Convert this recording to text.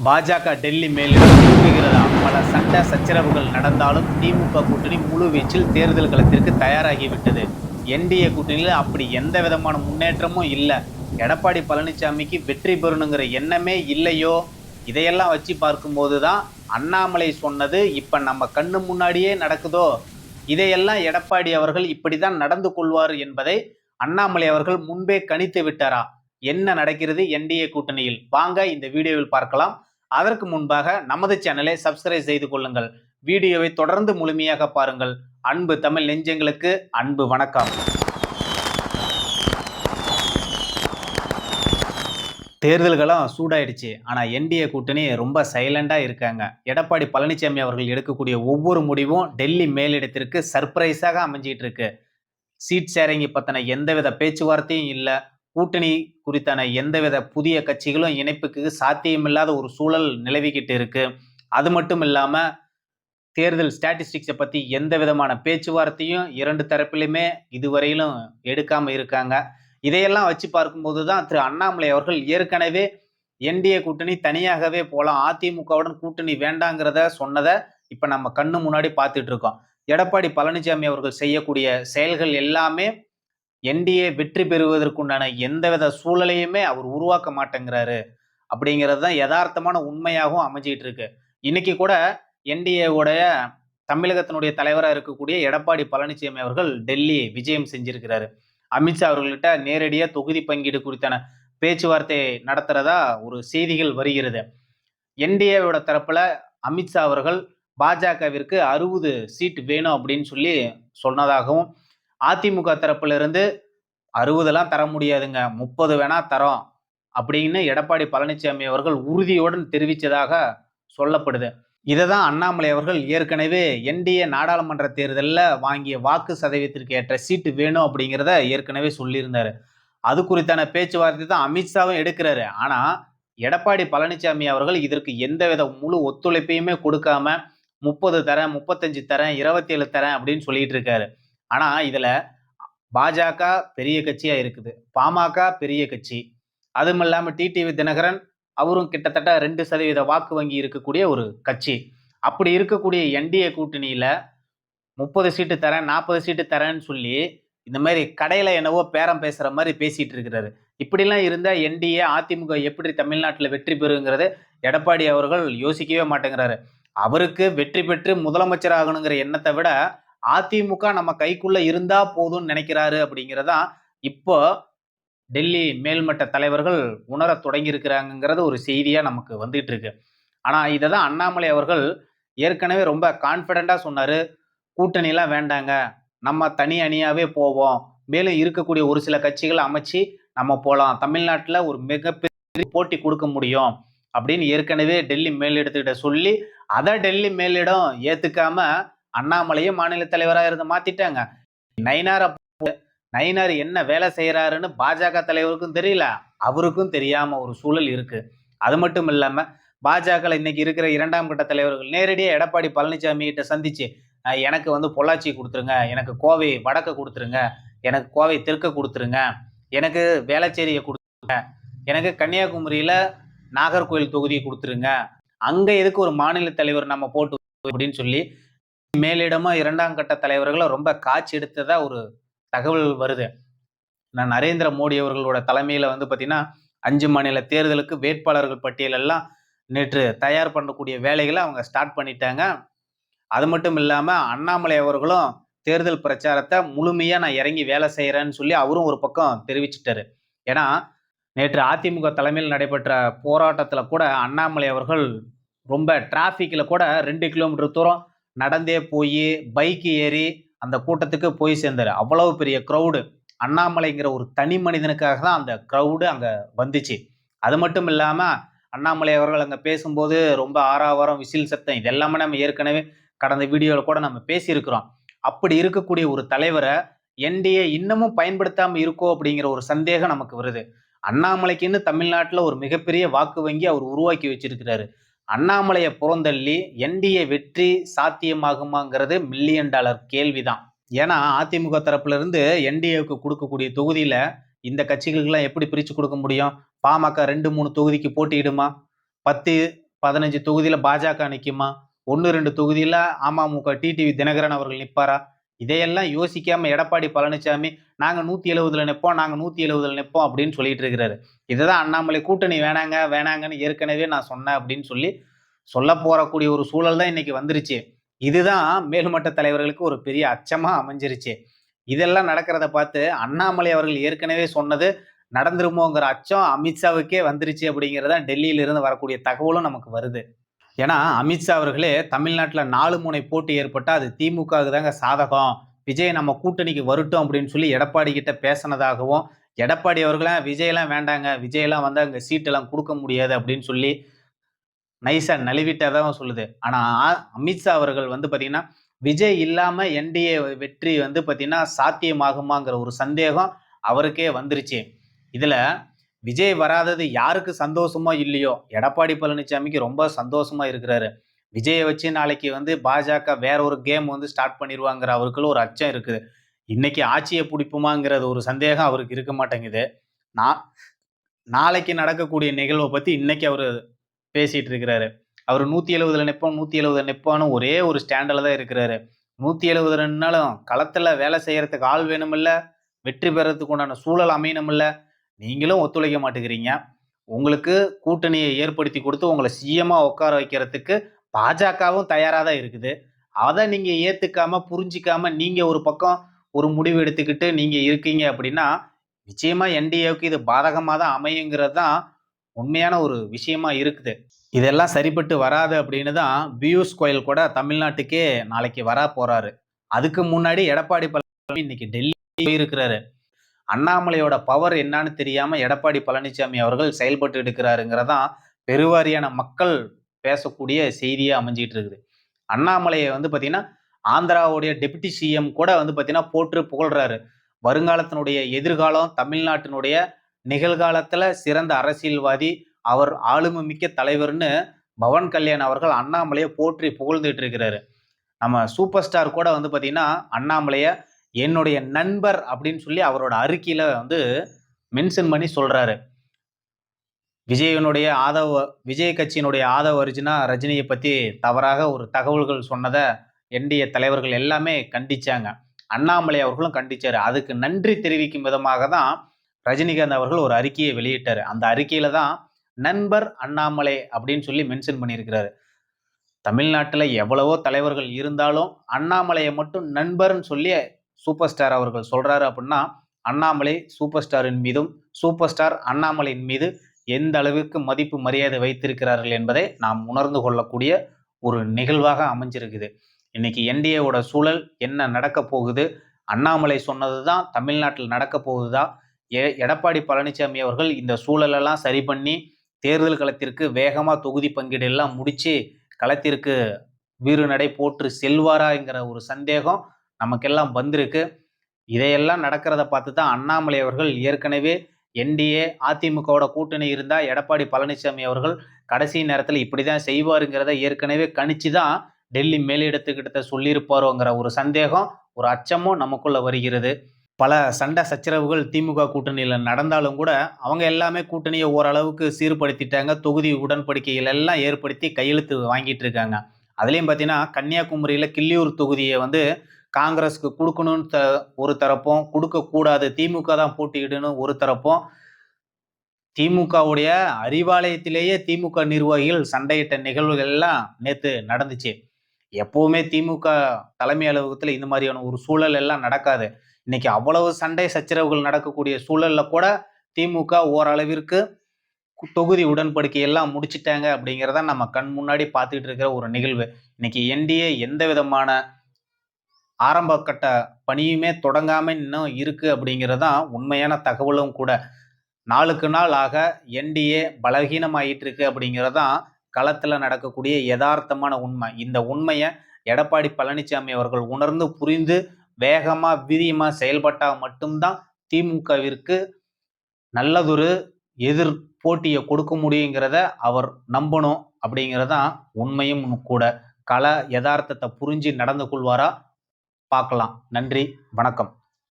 பாஜக டெல்லி மேலிடம் தூங்குகிறதா? பல சண்டை சச்சரவுகள் நடந்தாலும் திமுக கூட்டணி முழு வீச்சில் தேர்தல் களத்திற்கு தயாராகிவிட்டது. என்டிஏ கூட்டணியில் அப்படி எந்த விதமான முன்னேற்றமும் இல்லை. எடப்பாடி பழனிசாமிக்கு வெற்றி பெறணுங்கிற எண்ணமே இல்லையோ? இதையெல்லாம் வச்சு பார்க்கும்போது தான் அண்ணாமலை சொன்னது இப்ப நம்ம கண்ணு முன்னாடியே நடக்குதோ? இதையெல்லாம் எடப்பாடி அவர்கள் இப்படிதான் நடந்து கொள்வார் என்பதை அண்ணாமலை அவர்கள் முன்பே கணித்து விட்டாரா? என்ன நடக்கிறது என்டிஏ கூட்டணியில்? வாங்க இந்த வீடியோவில் பார்க்கலாம். அதற்கு முன்பாக நமது சேனலை சப்ஸ்கிரைப் செய்து கொள்ளுங்கள். வீடியோவை தொடர்ந்து முழுமையாக பாருங்கள். அன்பு தமிழ் நெஞ்சங்களுக்கு அன்பு வணக்கம். தேர்தல்களும் சூடாயிடுச்சு. ஆனா என்டிஏ கூட்டணி ரொம்ப சைலண்டா இருக்காங்க. எடப்பாடி பழனிசாமி அவர்கள் எடுக்கக்கூடிய ஒவ்வொரு முடிவும் டெல்லி மேலிடத்திற்கு சர்ப்ரைஸாக அமைஞ்சிட்டு இருக்கு. சீட் ஷேரிங் பத்தின எந்தவித பேச்சுவார்த்தையும் இல்லை. கூட்டணி குறித்தான எந்தவித புதிய கட்சிகளும் இணைப்புக்கு சாத்தியமில்லாத ஒரு சூழல் நிலவிக்கிட்டு இருக்கு. அது மட்டும் இல்லாம தேர்தல் ஸ்டாட்டிஸ்டிக்ஸை பத்தி எந்த விதமான பேச்சுவார்த்தையும் இரண்டு தரப்பிலுமே இதுவரையிலும் எடுக்காம இருக்காங்க. இதையெல்லாம் வச்சு பார்க்கும்போது தான் திரு அண்ணாமலை அவர்கள் ஏற்கனவே என்டிஏ கூட்டணி தனியாகவே போகலாம், அதிமுகவுடன் கூட்டணி வேண்டாங்கிறத சொன்னதை இப்ப நம்ம கண்ணு முன்னாடி பார்த்துட்டு இருக்கோம். எடப்பாடி பழனிசாமி அவர்கள் செய்யக்கூடிய செயல்கள் எல்லாமே என்டிஏ வெற்றி பெறுவதற்குண்டான எந்தவித சூழலையுமே அவர் உருவாக்க மாட்டேங்கிறாரு அப்படிங்கிறது தான் யதார்த்தமான உண்மையாகவும் அமைஞ்சிட்டு இருக்கு. இன்னைக்கு கூட என்டிஏவுடைய தமிழகத்தினுடைய தலைவராக இருக்கக்கூடிய எடப்பாடி பழனிசாமி அவர்கள் டெல்லி விஜயம் செஞ்சிருக்கிறாரு. அமித்ஷா அவர்கள்ட்ட நேரடியாக தொகுதி பங்கீடு குறித்தான பேச்சுவார்த்தை நடத்துறதா ஒரு செய்திகள் வருகிறது. என்டிஏவோட தரப்புல அமித்ஷா அவர்கள் பாஜகவிற்கு 60 சீட் வேணும் அப்படின்னு சொல்லி சொன்னதாகவும், அதிமுக தரப்புல இருந்து 60 தர முடியாதுங்க, 30 வேணா தரோம் அப்படின்னு எடப்பாடி பழனிசாமி அவர்கள் உறுதியுடன் தெரிவித்ததாக சொல்லப்படுது. இதை தான் அண்ணாமலை அவர்கள் ஏற்கனவே என்டிஏ நாடாளுமன்ற தேர்தலில் வாங்கிய வாக்கு சதவீதத்திற்கு ஏற்ற சீட்டு வேணும் அப்படிங்கிறத ஏற்கனவே சொல்லியிருந்தாரு. அது குறித்தான பேச்சுவார்த்தை தான் அமித்ஷாவும் எடுக்கிறாரு. ஆனா எடப்பாடி பழனிசாமி அவர்கள் இதற்கு எந்தவித முழு ஒத்துழைப்பையுமே கொடுக்காம 30 தரேன், 35 தரேன், 27 தரேன் அப்படின்னு சொல்லிட்டு இருக்காரு. ஆனா இதுல பாஜக பெரிய கட்சியா இருக்குது, பாமக பெரிய கட்சி, அதுவும் இல்லாம டிடிவி தினகரன் அவரும் கிட்டத்தட்ட 2% வாக்கு வங்கி இருக்கக்கூடிய ஒரு கட்சி. அப்படி இருக்கக்கூடிய என்டிஏ கூட்டணியில 30 சீட்டு தரேன், 40 சீட்டு தரேன்னு சொல்லி இந்த மாதிரி கடையில என்னவோ பேரம் பேசுற மாதிரி பேசிட்டு இருக்கிறாரு. இப்படிலாம் இருந்தா என்டிஏ அதிமுக எப்படி தமிழ்நாட்டில் வெற்றி பெறுங்கிறது எடப்பாடி அவர்கள் யோசிக்கவே மாட்டேங்கிறாரு. அவருக்கு வெற்றி பெற்று முதலமைச்சர் ஆகணுங்கிற எண்ணத்தை விட அதிமுக நம்ம கைக்குள்ள இருந்தா போதும்னு நினைக்கிறாரு அப்படிங்கிறதா இப்போ டெல்லி மேல்மட்ட தலைவர்கள் உணர தொடங்கி இருக்கிறாங்கிறது ஒரு செய்தியா நமக்கு வந்துட்டு இருக்கு. ஆனா இதை தான் அண்ணாமலை அவர்கள் ஏற்கனவே ரொம்ப கான்பிடண்டா சொன்னாரு. கூட்டணிலாம் வேண்டாங்க, நம்ம தனி அணியாவே போவோம், மேலும் இருக்கக்கூடிய ஒரு சில கட்சிகளை அமைச்சு நம்ம போலாம், தமிழ்நாட்டில் ஒரு மிகப்பெரிய போட்டி கொடுக்க முடியும் அப்படின்னு ஏற்கனவே டெல்லி மேலிடத்துக்கிட்ட சொல்லி, அதை டெல்லி மேலிடம் ஏத்துக்காம அண்ணாமலையும் மாநில தலைவராக இருந்து மாத்திட்டாங்க. நயினார் என்ன வேலை செய்யறாருன்னு பாஜக தலைவருக்கும் தெரியல, அவருக்கும் தெரியாம ஒரு சூழல் இருக்கு. அது மட்டும் இல்லாம பாஜக இன்னைக்கு இருக்கிற 2ஆம் கட்ட தலைவர்கள் நேரடியாக எடப்பாடி பழனிசாமி கிட்ட சந்திச்சு, எனக்கு பொள்ளாச்சி கொடுத்துருங்க, எனக்கு கோவை வடக்க கொடுத்துருங்க, எனக்கு கோவை தெற்க கொடுத்துருங்க, எனக்கு வேளச்சேரியை கொடுத்துருங்க, எனக்கு கன்னியாகுமரியில நாகர்கோவில் தொகுதியை கொடுத்துருங்க, அங்க எதுக்கு ஒரு மாநில தலைவர் நம்ம போட்டு அப்படின்னு சொல்லி மேலிடமா 2ஆம் கட்ட தலைவர்களை ரொம்ப காட்சி எடுத்ததா ஒரு தகவல் வருது. நான் நரேந்திர மோடி அவர்களோட தலைமையில பார்த்தீங்கன்னா 5 மாநில தேர்தலுக்கு வேட்பாளர்கள் பட்டியல் எல்லாம் நேற்று தயார் பண்ணக்கூடிய வேலைகளை அவங்க ஸ்டார்ட் பண்ணிட்டாங்க. அது மட்டும் இல்லாம அண்ணாமலை அவர்களும் தேர்தல் பிரச்சாரத்தை முழுமையா நான் இறங்கி வேலை செய்யறேன்னு சொல்லி அவரும் ஒரு பக்கம் தெரிவிச்சிட்டாரு. ஏன்னா நேற்று அதிமுக தலைமையில் நடைபெற்ற போராட்டத்துல கூட அண்ணாமலை அவர்கள் ரொம்ப டிராபிக்ல கூட 2 கிலோமீட்டர் தூரம் நடந்தே போய் பைக் ஏறி அந்த கூட்டத்துக்கு போய் சேர்ந்தாரு. அவ்வளவு பெரிய கிரௌடு. அண்ணாமலைங்கிற ஒரு தனி மனிதனுக்காக தான் அந்த கிரௌடு அங்க வந்துச்சு. அது மட்டும் இல்லாம அண்ணாமலை அவர்கள் அங்க பேசும்போது ரொம்ப ஆரவாரம், விசில் சத்தம், இதெல்லாமே நம்ம ஏற்கனவே கடந்த வீடியோவில் கூட நம்ம பேசியிருக்கிறோம். அப்படி இருக்கக்கூடிய ஒரு தலைவரை என்டிஏ இன்னமும் பயன்படுத்தாம இருக்கோ அப்படிங்கிற ஒரு சந்தேகம் நமக்கு வருது. அண்ணாமலைக்குன்னு தமிழ்நாட்டில் ஒரு மிகப்பெரிய வாக்கு வங்கி அவர் உருவாக்கி வச்சிருக்கிறாரு. அண்ணாமலையை புறந்தள்ளி என்டிஏ வெற்றி சாத்தியமாகுமாங்கிறது $1,000,000 கேள்விதான். ஏன்னா அதிமுக தரப்புல இருந்து என்டிஏவுக்கு கொடுக்கக்கூடிய தொகுதியில இந்த கட்சிகளுக்கெல்லாம் எப்படி பிரிச்சு கொடுக்க முடியும்? பாமக 2, 3 தொகுதிக்கு போட்டியிடுமா? 10 15 தொகுதியில பாஜக நிக்குமா? 1, 2 தொகுதியில அமமுக டிடிவி தினகரன் அவர்கள் நிப்பாரா? இதையெல்லாம் யோசிக்காம எடப்பாடி பழனிசாமி, நாங்க 170ல நிப்போம், நாங்க 170ல நிப்போம் அப்படின்னு சொல்லிட்டு இருக்கிறாரு. இதுதான் அண்ணாமலை கூட்டணி வேணாங்க, வேணாங்கன்னு ஏற்கனவே நான் சொன்னேன் அப்படின்னு சொல்லி சொல்லப் போறக்கூடிய ஒரு சூழல் தான் இன்னைக்கு வந்துருச்சு. இதுதான் மேல்மட்ட தலைவர்களுக்கு ஒரு பெரிய அச்சமா அமைஞ்சிருச்சு. இதெல்லாம் நடக்கிறத பார்த்து அண்ணாமலை அவர்கள் ஏற்கனவே சொன்னது நடந்துருமோங்கிற அச்சம் அமித்ஷாவுக்கே வந்துருச்சு அப்படிங்கிறத டெல்லியில இருந்து வரக்கூடிய தகவலும் நமக்கு வருது. ஏன்னா அமித்ஷா அவர்களே தமிழ்நாட்டுல 4 முனை போட்டி ஏற்பட்டா அது திமுகவுக்கு தாங்க சாதகம். விஜய் நம்ம கூட்டணிக்கு வரட்டும் அப்படின்னு சொல்லி எடப்பாடி கிட்ட பேசினதாகவும், எடப்பாடி அவர்களாம் விஜய்லாம் வேண்டாங்க, விஜய்லாம் வந்தா அங்க சீட்டெல்லாம் குடுக்க முடியாது அப்படின்னு சொல்லி நைஸா நழுவிட்டதாவும் சொல்லுது. ஆனா அமித்ஷா அவர்கள் வந்து பார்த்தீங்கன்னா, விஜய் இல்லாம என்டிஏ வெற்றி வந்து பார்த்தீங்கன்னா, சாத்தியமாகுமாங்கிற ஒரு சந்தேகம் அவருக்கே வந்துருச்சு. இதுல விஜய் வராதது யாருக்கு சந்தோஷமோ இல்லையோ, எடப்பாடி பழனிசாமிக்கு ரொம்ப சந்தோஷமா இருக்கிறாரு. விஜய வச்சு நாளைக்கு வந்து பாஜக வேற ஒரு கேம் வந்து ஸ்டார்ட் பண்ணிருவாங்கிற அவருக்குள்ள ஒரு அச்சம் இருக்குது. இன்னைக்கு ஆட்சிய புடிப்போமாங்கிறது ஒரு சந்தேகம் அவருக்கு இருக்க மாட்டேங்குது. நா நாளைக்கு நடக்கக்கூடிய நிகழ்வ பத்தி இன்னைக்கு அவரு பேசிட்டு இருக்கிறாரு. அவரு 170ல நிப்போம், 170 நிப்போம்னு ஒரே ஒரு ஸ்டாண்ட்ல தான் இருக்கிறாரு. 170 நின்னாலும் களத்துல வேலை செய்யறதுக்கு ஆள் வேணுமில்ல, வெற்றி பெறறதுக்கு உண்டான சூழல் அமையணுமில்ல. நீங்களும் ஒத்துழைக்க மாட்டேங்கிறீங்க. உங்களுக்கு கூட்டணியை ஏற்படுத்தி கொடுத்து உங்கள சிஎம்மா உட்கார வைக்கிறதுக்கு பாஜகவும் தயாரா தான் இருக்குது. அத நீங்க ஏத்துக்காம, புரிஞ்சுக்காம நீங்க ஒரு பக்கம் ஒரு முடிவு எடுத்துக்கிட்டு நீங்க இருக்கீங்க அப்படின்னா, நிச்சயமா என்டிஏவுக்கு இது பாதகமா தான் அமையுங்கிறது தான் உண்மையான ஒரு விஷயமா இருக்குது. இதெல்லாம் சரிப்பட்டு வராது அப்படின்னு தான் பியூஷ் கோயல் கூட தமிழ்நாட்டுக்கே நாளைக்கு வரப்போறாரு. அதுக்கு முன்னாடி எடப்பாடி பழனிசாமி இன்னைக்கு டெல்லி போயிருக்கிறாரு. அண்ணாமலையோட பவர் என்னன்னு தெரியாம எடப்பாடி பழனிசாமி அவர்கள் செயல்பட்டு இருக்கிறாருங்கிறதான் பெருவாரியான மக்கள் பேசக்கூடிய செய்தியா அமைஞ்சிட்டு இருக்குது. அண்ணாமலையை வந்து பாத்தீங்கன்னா ஆந்திராவுடைய டெபுட்டி சிஎம் கூட வந்து பாத்தீங்கன்னா போற்று புகழ்றாரு. வருங்காலத்தினுடைய எதிர்காலம் தமிழ்நாட்டினுடைய நிகழ்காலத்துல சிறந்த அரசியல்வாதி, அவர் ஆளுமை மிக்க தலைவர்னு பவன் கல்யாண் அவர்கள் அண்ணாமலையை போற்றி புகழ்ந்துட்டு இருக்கிறாரு. நம்ம சூப்பர் ஸ்டார் கூட வந்து பாத்தீங்கன்னா அண்ணாமலைய என்னுடைய நண்பர் அப்படின்னு சொல்லி அவரோட அறிக்கையில வந்து மென்ஷன் பண்ணி சொல்றாரு. விஜய் கட்சியினுடைய ஆதவ அர்ஜுனா ரஜினியை பத்தி தவறாக ஒரு தகவல்கள் சொன்னத என்டிஏ தலைவர்கள் எல்லாமே கண்டிச்சாங்க. அண்ணாமலை அவர்களும் கண்டிச்சாரு. அதுக்கு நன்றி தெரிவிக்கும் விதமாக தான் ரஜினிகாந்த் அவர்கள் ஒரு அறிக்கையை வெளியிட்டாரு. அந்த அறிக்கையில தான் நண்பர் அண்ணாமலை அப்படின்னு சொல்லி மென்ஷன் பண்ணியிருக்கிறாரு. தமிழ்நாட்டுல எவ்வளவோ தலைவர்கள் இருந்தாலும் அண்ணாமலையை மட்டும் நண்பர்ன்னு சொல்லி சூப்பர் ஸ்டார் அவர்கள் சொல்றாரு அப்படின்னா, அண்ணாமலை சூப்பர் ஸ்டாரின் மீதும், சூப்பர் ஸ்டார் அண்ணாமலையின் மீது எந்த அளவிற்கு மதிப்பு மரியாதை வைத்திருக்கிறார்கள் என்பதை நாம் உணர்ந்து கொள்ளக்கூடிய ஒரு நிகழ்வாக அமைஞ்சிருக்குது. இன்னைக்கு என்டிஏவோட சூழல் என்ன நடக்க போகுது? அண்ணாமலை சொன்னதுதான் தமிழ்நாட்டில் நடக்க போகுதா? எடப்பாடி பழனிசாமி அவர்கள் இந்த சூழலெல்லாம் சரி பண்ணி தேர்தல் களத்திற்கு வேகமா தொகுதி பங்கீடு எல்லாம் முடிச்சு களத்திற்கு வீறு நடை போற்று செல்வாராங்கிற ஒரு சந்தேகம் நமக்கெல்லாம் வந்திருக்கு. இதையெல்லாம் நடக்கிறத பார்த்து தான் அண்ணாமலை அவர்கள் ஏற்கனவே என்டிஏ அதிமுகவோட கூட்டணி இருந்தா எடப்பாடி பழனிசாமி அவர்கள் கடைசி நேரத்தில் இப்படிதான் செய்வாருங்கிறத ஏற்கனவே கணிச்சு தான் டெல்லி மேலிடத்துக்கிட்ட சொல்லியிருப்பாரோங்கிற ஒரு சந்தேகம், ஒரு அச்சமும் நமக்குள்ள வருகிறது. பல சண்டை சச்சரவுகள் திமுக கூட்டணியில நடந்தாலும் கூட அவங்க எல்லாமே கூட்டணியை ஓரளவுக்கு சீர்படுத்திட்டாங்க. தொகுதி உடன்படிக்கைகள் எல்லாம் ஏற்படுத்தி கையெழுத்து வாங்கிட்டு இருக்காங்க. அதுலயும் பார்த்தீங்கன்னா கன்னியாகுமரியில கிள்ளியூர் தொகுதியை வந்து காங்கிரஸ்க்கு கொடுக்கணும்னு ஒரு தரப்பும், கொடுக்கக்கூடாது திமுக தான் போட்டியிடணும் ஒரு தரப்பும், திமுகவுடைய அறிவாலயத்திலேயே திமுக நிர்வாகிகள் சண்டையிட்ட நிகழ்வுகள் எல்லாம் நேத்து நடந்துச்சு. எப்பவுமே திமுக தலைமை அலுவலகத்துல இந்த மாதிரியான ஒரு சூழல் எல்லாம் நடக்காது. இன்னைக்கு அவ்வளவு சண்டை சச்சரவுகள் நடக்கக்கூடிய சூழல்ல கூட திமுக ஓரளவிற்கு தொகுதி உடன்படிக்கை எல்லாம் முடிச்சிட்டாங்க அப்படிங்கிறத நம்ம கண் முன்னாடி பார்த்துட்டு இருக்கிற ஒரு நிகழ்வு. இன்னைக்கு என்டிஏ எந்த விதமான ஆரம்ப கட்ட பணியுமே தொடங்காம இன்னும் இருக்கு அப்படிங்கிறதான் உண்மையான தகவலும் கூட. நாளுக்கு நாள் ஆக என்டிஏ பலகீனமாயிட்டு இருக்கு அப்படிங்கிறதான் களத்துல நடக்கக்கூடிய யதார்த்தமான உண்மை. இந்த உண்மையை எடப்பாடி பழனிசாமி அவர்கள் உணர்ந்து புரிந்து வேகமா வீரியமா செயல்பட்டா மட்டும்தான் திமுகவிற்கு நல்லதொரு எதிர் போட்டியை கொடுக்க முடியுங்கிறத அவர் நம்பணும் அப்படிங்கிறதான் உண்மையும் கூட. கள யதார்த்தத்தை புரிஞ்சு நடந்து கொள்வாரா பார்க்கலாம். நன்றி, வணக்கம்.